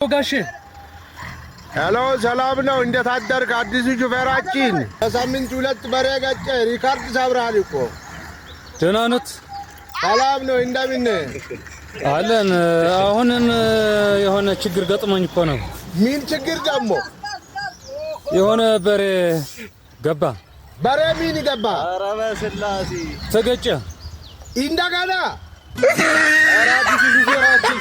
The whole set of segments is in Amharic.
ጋሼ ሄሎ ሰላም ነው እንዴት አደርክ አዲሱ ሹፌራችን ከሳምንት ሁለት በሬ ገጨ ሪካርድ ሰብረሃል እኮ ደህና ነዎት ሰላም ነው እንደምን አለን አሁንም የሆነ ችግር ገጥሞኝ እኮ ነው ምን ችግር ደግሞ የሆነ በሬ ገባ በሬ ምን ገባ ኧረ በስላሴ ተገጨ እንደገና ኧረ አዲሱ ሹፌራችን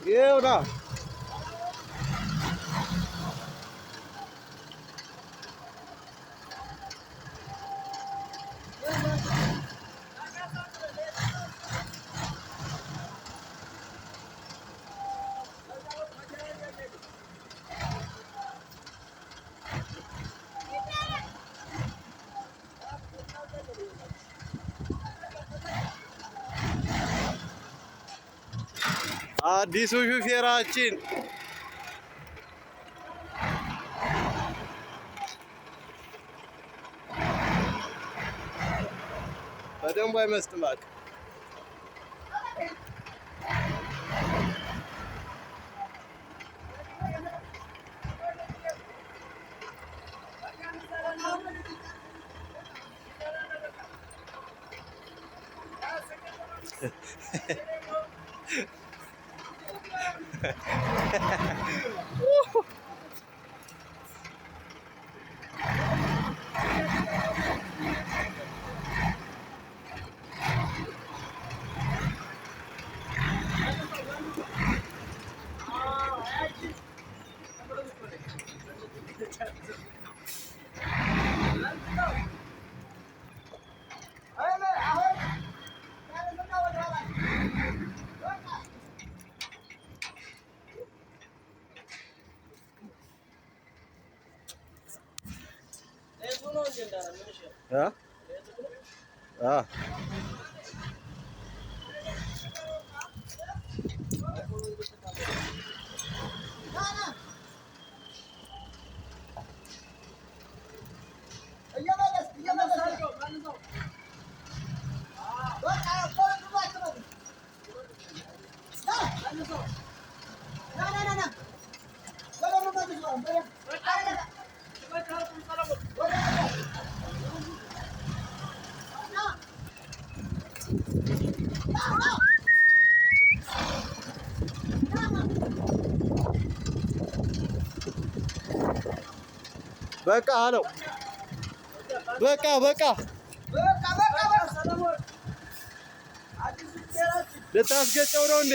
ይውና አዲሱ ሹፌራችን በደንብ አይመስጥም በቃ አለው በቃ ልታስገጨው ነው እንዴ